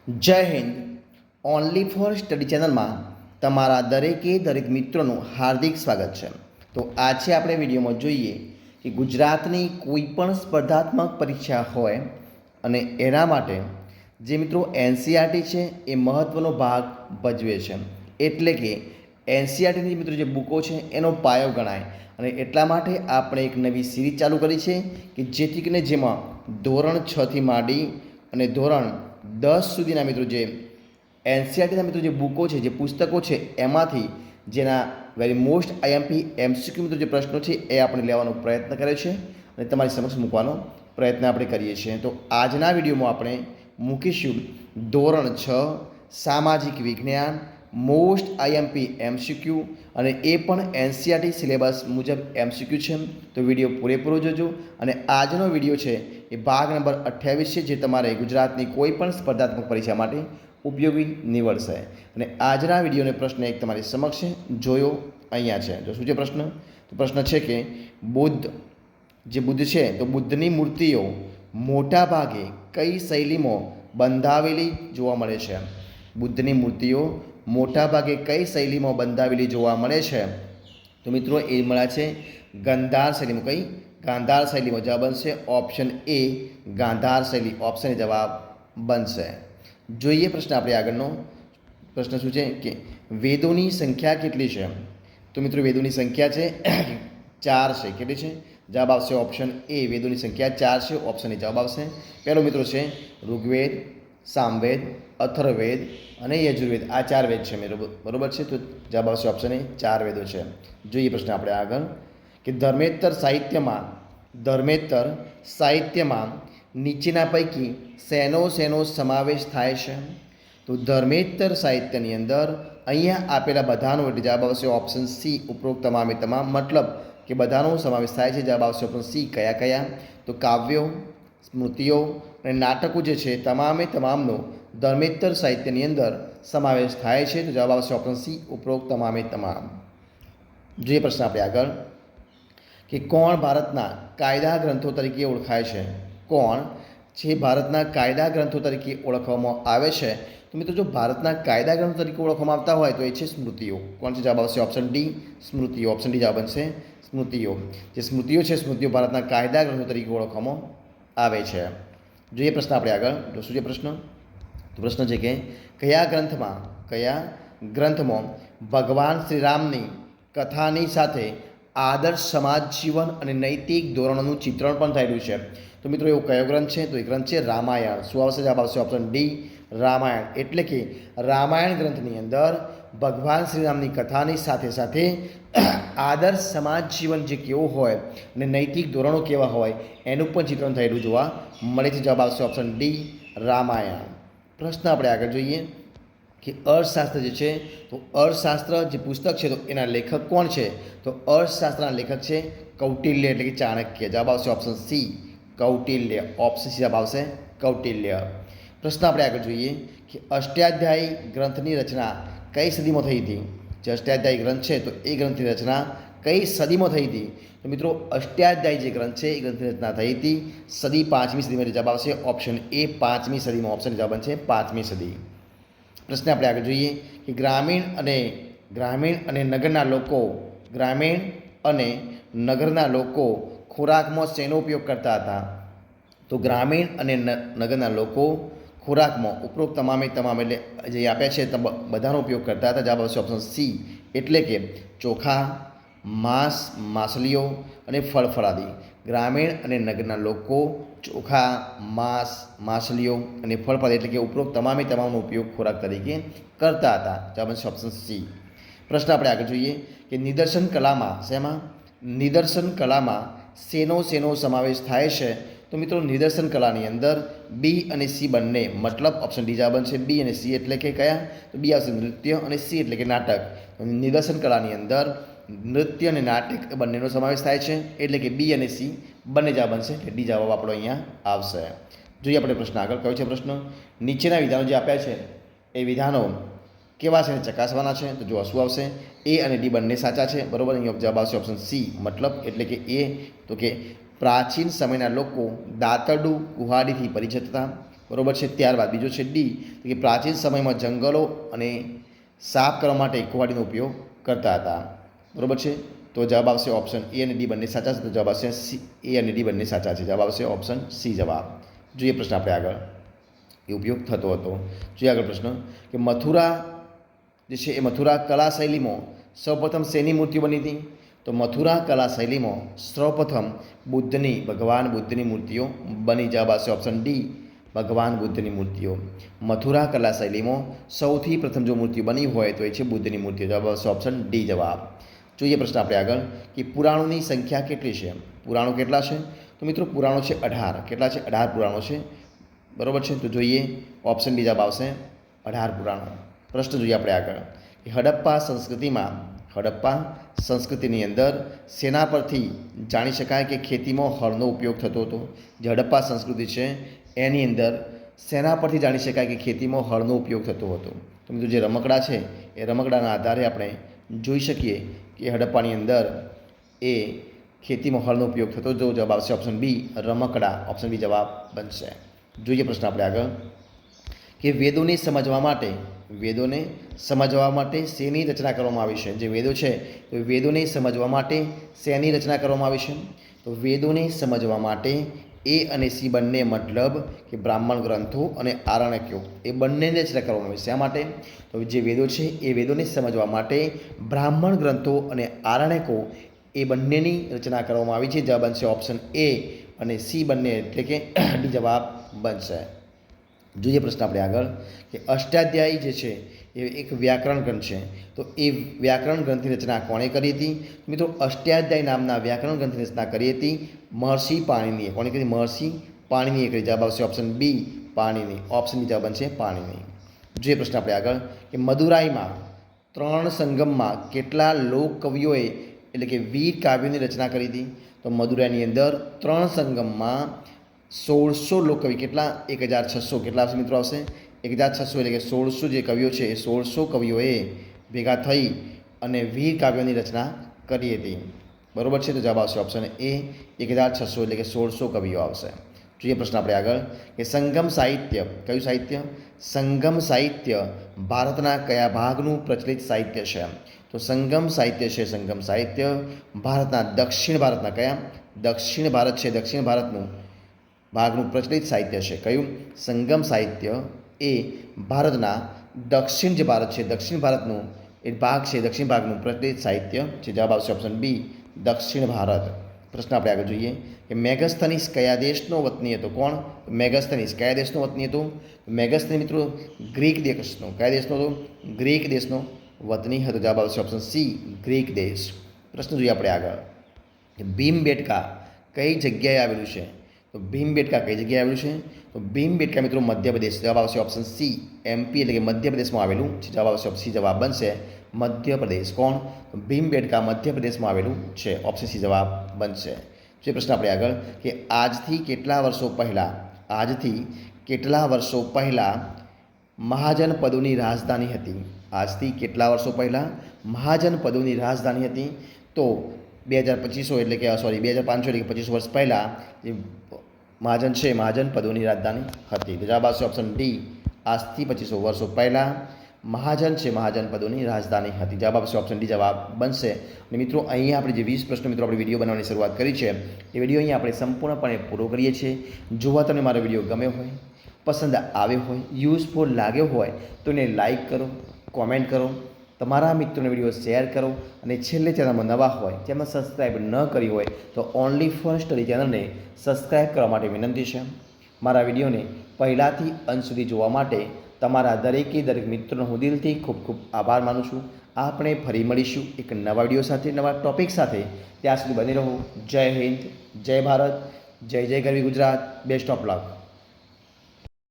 જય Hind. Only for study ચેનલમાં તમારા દરેક મિત્રોનું હાર્દિક સ્વાગત છે. તો આજે આપણે વિડીયોમાં જોઈએ કે ગુજરાતની કોઈ પણ સ્પર્ધાત્મક પરીક્ષા હોય અને એના માટે જે મિત્રો એનસીઆરટી છે એ મહત્ત્વનો ભાગ ભજવે છે. એટલે કે એનસીઆરટીની મિત્રો જે બુકો છે એનો પાયો ગણાય અને એટલા માટે આપણે એક નવી સિરીઝ ચાલુ કરી છે કે જેથી કરીને જેમાં ધોરણ 6થી માંડી અને ધોરણ 10 સુધીના મિત્રો જે એનસીઆરટીના મિત્રો જે બુકો છે જે પુસ્તકો છે એમાંથી જેના વેરી મોસ્ટ આઈએમપી એમસીક્યુ મિત્રો જે પ્રશ્નો છે એ આપણે લેવાનો પ્રયત્ન કર્યો છે અને તમારી સમક્ષ મૂકવાનો પ્રયત્ન આપણે કરીએ છીએ. તો આજના વિડીયોમાં આપણે મૂકીશું ધોરણ 6 સામાજિક વિજ્ઞાન મોસ્ટ આઈએમપી એમસીક્યુ અને એ પણ એનસીઆરટી સિલેબસ મુજબ એમસીક્યુ છે. તો વિડીયો પૂરેપૂરો જોજો અને આજનો વિડીયો છે એ ભાગ નંબર 28 છે જે તમારે ગુજરાતની કોઈ પણ સ્પર્ધાત્મક પરીક્ષા માટે ઉપયોગી નીવડશે. અને આજના વિડીયોનો પ્રશ્ન એક તમારી સમક્ષ જોયો અહીંયા છે. જો શું છે પ્રશ્ન? તો પ્રશ્ન છે કે બુદ્ધ છે તો બુદ્ધની મૂર્તિઓ મોટા ભાગે કઈ શૈલીમાં બંધાવેલી જોવા મળે છે? બુદ્ધની મૂર્તિઓ મોટા ભાગે કઈ શૈલીમાં બંધાવેલી જોવા મળે છે? તો મિત્રો એ મળ્યા છે ગાંધાર શૈલીમાં. કઈ? ગાંધાર શૈલીમાં. જવાબ બનશે ઓપ્શન એ ગાંધાર શૈલી. ઓપ્શન એ જવાબ બનશે. જોઈએ પ્રશ્ન આપણે આગળનો. પ્રશ્ન શું છે કે વેદોની સંખ્યા કેટલી છે? તો મિત્રો વેદોની સંખ્યા છે 4 છે. કેટલી છે? જવાબ આવશે ઓપ્શન એ વેદોની સંખ્યા 4 છે. ઓપ્શન એ જવાબ આવશે. પહેલો મિત્રો છે ઋગ્વેદ, સામવેદ, અથર્વવેદ અને યજુર્વેદ. આ 4 વેદ છે મિત્રો, બરોબર છે. તો જવાબ આવશે ઓપ્શન એ 4 વેદો છે. જોઈએ પ્રશ્ન આપણે આગળ કે ધર્મેતર સાહિત્યમાં નીચેના પૈકી શેનો સમાવેશ થાય છે? તો ધર્મેતર સાહિત્યની અંદર અહીંયા આપેલા બધાનો એટલે જવાબ આવશે ઓપ્શન સી ઉપરોક્ત તમામે તમામ. મતલબ કે બધાનો સમાવેશ થાય છે. જવાબ આવશે ઓપ્શન સી. કયા કયા? તો કાવ્યો, સ્મૃતિઓ અને નાટકો જે છે તમામે તમામનો ધર્મેતર સાહિત્યની અંદર સમાવેશ થાય છે. તો જવાબ આવશે ઓપ્શન સી ઉપરોક્ત તમામે તમામ. જોઈએ પ્રશ્ન આપણે આગળ કે કોણ ભારતના કાયદા ગ્રંથો તરીકે ઓળખાય છે? કોણ છે ભારતના કાયદા ગ્રંથો તરીકે ઓળખવામાં આવે છે? તો મિત્રો જો ભારતના કાયદા ગ્રંથો તરીકે ઓળખવામાં આવતા હોય તો એ છે સ્મૃતિઓ. કોણ છે? જવાબ આવશે ઓપ્શન ડી સ્મૃતિઓ. ઓપ્શન ડી જવાબ બનશે સ્મૃતિઓ. જે સ્મૃતિઓ છે સ્મૃતિઓ ભારતના કાયદા ગ્રંથો તરીકે ઓળખવામાં આવે છે. જોઈએ પ્રશ્ન આપણે આગળ. તો શું છે પ્રશ્ન? તો પ્રશ્ન છે કે કયા ગ્રંથમાં ભગવાન શ્રીરામની કથાની સાથે આદર્શ સમાજ જીવન અને નૈતિક ધોરણોનું ચિત્રણ પણ થયેલું છે? તો મિત્રો એવો કયો ગ્રંથ છે? તો એ ગ્રંથ છે રામાયણ. શું આવશે? જવાબ આવશે ઓપ્શન ડી રામાયણ. એટલે કે રામાયણ ગ્રંથની અંદર ભગવાન શ્રીરામની કથાની સાથે સાથે આદર્શ સમાજ જીવન જે કેવો હોય અને નૈતિક ધોરણો કેવા હોય એનું પણ ચિત્રણ થયેલું જોવા મળે છે. જવાબ આવશે ઓપ્શન ડી રામાયણ. પ્રશ્ન આપણે આગળ જોઈએ કે અર્થશાસ્ત્ર જે છે તો અર્થશાસ્ત્ર જે પુસ્તક છે તો એના લેખક કોણ છે? તો અર્થશાસ્ત્રના લેખક છે કૌટિલ્ય એટલે કે ચાણક્ય. જવાબ આવશે option C Kautilya. Option C જવાબ આવશે કૌટિલ્ય. પ્રશ્ન આપણે આગળ જોઈએ કે અષ્ટાધ્યાયી ગ્રંથની રચના કઈ સદીમાં થઈ હતી? જે અષ્ટાધ્યાયી ગ્રંથ છે તો એ ગ્રંથની રચના કઈ સદીમાં થઈ હતી? તો મિત્રો અષ્ટાધ્યાયી જે ગ્રંથ છે એ ગ્રંથની રચના થઈ હતી સદી 5મી સદીમાં. જવાબ આવશે ઓપ્શન એ 5મી સદીમાં. ઓપ્શન જવાબ બનશે 5મી સદી. પ્રશ્ન આપણે આગળ જોઈએ કે ગ્રામીણ અને નગરના લોકો ખોરાકમાં શેનો ઉપયોગ કરતા હતા? તો ગ્રામીણ અને નગરના લોકો ખોરાકમાં ઉપરોક્ત તમામે એટલે જે આપ્યા છે બધાનો ઉપયોગ કરતા હતા. જવાબ આવશે ઓપ્શન સી એટલે કે ચોખા, માંસ, માછલીઓ અને ફળફળાદી. ગ્રામીણ અને નગરના લોકો ચોખા, માંસ, માછલીઓ અને ફળફળાદી એટલે કે ઉપરોક્ત તમામનો ઉપયોગ ખોરાક તરીકે કરતા હતા. જવાબ આવશે ઓપ્શન સી. પ્રશ્ન આપણે આગળ જોઈએ કે નિદર્શન કલામાં શેનો સમાવેશ થાય છે? તો મિત્રો નિદર્શન કલાની અંદર બી અને સી બંને મતલબ ઓપ્શન ડી જવાબ બનશે બી અને સી એટલે કે કયા? તો બી આવશે નૃત્ય અને સી એટલે કે નાટક. નિદર્શન કલાની અંદર નૃત્ય અને નાટક બંનેનો સમાવેશ થાય છે એટલે કે બી અને સી બંને જવાબ બનશે એટલે ડી જવાબ આપણો અહીંયા આવશે. જોઈએ આપણે પ્રશ્ન આગળ. કયો છે પ્રશ્ન? નીચેના વિધાનો જે આપ્યા છે એ વિધાનો કેવા છે ચકાસવાના છે? તો જો શું આવશે? એ અને ડી બંને સાચા છે, બરોબર. અહીંયા જવાબ આવશે ઓપ્શન સી મતલબ એટલે કે એ. તો કે પ્રાચીન સમયના લોકો દાતરડું કુહાડીથી પરિચિત હતા. બરાબર છે. ત્યારબાદ બીજો છે ડી, કે પ્રાચીન સમયમાં જંગલો અને સાફ કરવા માટે કુહાડીનો ઉપયોગ કરતા હતા. બરાબર છે. તો જવાબ આવશે ઓપ્શન એ અને ડી બંને સાચા છે. તો જવાબ આવશે સી, એ અને ડી બંને સાચા છે. જવાબ આવશે ઓપ્શન સી જવાબ. જોઈએ પ્રશ્ન આપણે આગળ, એ ઉપયોગ થતો હતો. જોઈએ આગળ પ્રશ્ન, કે મથુરા જે છે એ મથુરા કલા શૈલીમાં સૌપ્રથમ શેની મૂર્તિ બની હતી? તો મથુરા કલા શૈલીમાં સૌપ્રથમ ભગવાન બુદ્ધની મૂર્તિઓ બની. જવાબ આવશે ઓપ્શન ડી, ભગવાન બુદ્ધની મૂર્તિઓ. મથુરા કલા શૈલીમાં સૌથી પ્રથમ જો મૂર્તિ બની હોય તો એ છે બુદ્ધની મૂર્તિઓ. જવાબ આવશે ઓપ્શન ડી જવાબ. જોઈએ પ્રશ્ન આપણે આગળ, કે પુરાણોની સંખ્યા કેટલી છે? પુરાણો કેટલા છે? તો મિત્રો પુરાણો છે 18. કેટલા છે? 18 પુરાણો છે. બરાબર છે. તો જોઈએ ઓપ્શન બી જવાબ આવશે 18 પુરાણો. પ્રશ્ન જોઈએ આપણે આગળ, કે હડપ્પા સંસ્કૃતિની અંદર શેના પરથી જાણી શકાય કે ખેતીમાં હળનો ઉપયોગ થતો હતો? જે હડપ્પા સંસ્કૃતિ છે એની અંદર શેના પરથી જાણી શકાય કે ખેતીમાં હળનો ઉપયોગ થતો હતો? તો મિત્રો જે રમકડા છે એ રમકડાના આધારે આપણે જોઈ શકીએ કે હડપ્પાની અંદર એ ખેતીમાં હળનો ઉપયોગ થતો. જો જવાબ આવશે ઓપ્શન બી, રમકડા. ઓપ્શન બી જવાબ બનશે. જોઈએ પ્રશ્ન આપણે આગળ, કે વેદોને સમજવા માટે શેની રચના કરવામાં આવી છે? જે વેદો છે તો વેદોને સમજવા માટે શેની રચના કરવામાં આવી છે? તો વેદોને સમજવા માટે એ અને સી બંને મતલબ કે બ્રાહ્મણ ગ્રંથો અને આરણ્યકો એ બંનેને રચના કરવામાં આવી છે. શા માટે? તો જે વેદો છે એ વેદોને સમજવા માટે બ્રાહ્મણ ગ્રંથો અને આરણ્યકો એ બંનેની રચના કરવામાં આવી છે. જવાબ બનશે ઓપ્શન એ અને સી બંને, એટલે કે ડી જવાબ બનશે. જોઈએ પ્રશ્ન આપણે આગળ, કે અષ્ટાધ્યાયી જે છે એ એક વ્યાકરણ ગ્રંથ છે. તો એ વ્યાકરણ ગ્રંથની રચના કોણે કરી હતી? મિત્રો અષ્ટાધ્યાયી નામના વ્યાકરણ ગ્રંથની રચના કરી હતી મહર્ષિ પાણિનીએ. કોણે કરી? મહર્ષિ પાણિનીએ કરી. જવાબ આવશે ઓપ્શન બી, પાણિની. ઓપ્શન બી જવાબ બનશે પાણિની. જોઈએ પ્રશ્ન આપણે આગળ, કે મદુરાઈમાં 3 સંગમમાં કેટલા લોક કવિઓએ એટલે કે વીર કાવ્યોની રચના કરી હતી? તો મદુરાઈની અંદર 3 સંગમમાં 1600 લોકકવિ, કેટલા? 1600. કેટલા આવશે મિત્રો? આવશે 1600, એટલે કે 1600 જે કવિઓ છે એ 1600 કવિઓએ ભેગા થઈ અને વીર કાવ્યોની રચના કરી હતી. બરાબર છે. તો જવાબ આવશે ઓપ્શન એ, 1600 એટલે કે 1600 કવિઓ આવશે. જોઈએ પ્રશ્ન આપણે આગળ, કે સંગમ સાહિત્ય, કયું સાહિત્ય? સંગમ સાહિત્ય ભારતના કયા ભાગનું પ્રચલિત સાહિત્ય છે? તો સંગમ સાહિત્ય છે, સંગમ સાહિત્ય ભારતના દક્ષિણ ભારતના કયા? દક્ષિણ ભારત છે, દક્ષિણ ભારતનું ભાગનું પ્રચલિત સાહિત્ય છે. કયું? સંગમ સાહિત્ય એ ભારતના દક્ષિણ જે ભારત છે દક્ષિણ ભારતનું એ ભાગ છે, દક્ષિણ ભાગનું પ્રચલિત સાહિત્ય છે. જવાબ આવશે ઓપ્શન બી, દક્ષિણ ભારત. પ્રશ્ન આપણે આગળ જોઈએ, કે મેગસ્થનીસ કયા દેશનો વતની હતો? કોણ? મેગસ્થનીસ કયા દેશનો વતની હતો? મેગસ્થનીસ મિત્રો ગ્રીક દેશનો. કયા દેશનો હતો? ગ્રીક દેશનો વતની હતો. જવાબ આવશે ઓપ્શન સી, ગ્રીક દેશ. પ્રશ્ન જોઈએ આપણે આગળ, કે ભીમબેટકા કઈ જગ્યાએ આવેલું છે? તો ભીમબેટકા કઈ જગ્યાએ આવેલું છે? તો ભીમબેટકા મિત્રો મધ્યપ્રદેશ. જવાબ આવશે ઓપ્શન સી, એમપી એટલે કે મધ્યપ્રદેશમાં આવેલું છે. જવાબ આવશે ઓપ્શન સી જવાબ બનશે, મધ્યપ્રદેશ. કોણ? તો ભીમબેટકા મધ્યપ્રદેશમાં આવેલું છે. ઓપ્શન સી જવાબ બનશે. જે પ્રશ્ન આપણે આગળ, કે આજથી કેટલા વર્ષો પહેલાં મહાજન પદોની રાજધાની હતી? આજથી કેટલા વર્ષો પહેલાં મહાજન પદોની રાજધાની હતી? તો 2500 એટલે કે 2500 એટલે કે 25 વર્ષ પહેલાં જે મહાજન છે મહાજન પદોની રાજધાની હતી. તો જવાબ આવશે ઓપ્શન ડી, આજથી 2500 વર્ષો પહેલાં મહાજન છે મહાજન પદોની રાજધાની હતી. જવાબ આવશે ઓપ્શન ડી જવાબ બનશે. અને મિત્રો અહીંયા આપણે જે 20 પ્રશ્નો મિત્રો આપણે વિડીયો બનાવવાની શરૂઆત કરી છે એ વિડીયો અહીંયા આપણે સંપૂર્ણપણે પૂરો કરીએ છીએ. જોવા તમને મારો વિડીયો ગમ્યો હોય, પસંદ આવ્યો હોય, યુઝફુલ લાગ્યો હોય તો એને લાઇક કરો, કોમેન્ટ કરો, તમારા મિત્રોને વિડીયો શેર કરો અને છેલ્લે ચેનલમાં નવા હોય, ચેનલ સબસ્ક્રાઈબ ન કરી હોય તો ઓનલી ફોર સ્ટડી ચેનલને સબસ્ક્રાઈબ કરવા માટે વિનંતી છે. મારા વિડીયોને પહેલાંથી અંત સુધી જોવા માટે તમારા દરેક મિત્રોનો હું દિલથી ખૂબ ખૂબ આભાર માનું છું. આપણે ફરી મળીશું એક નવા વિડીયો સાથે, નવા ટૉપિક સાથે. ત્યાં સુધી બની રહો. જય હિન્દ, જય ભારત, જય જય ગરવી ગુજરાત. Best of luck.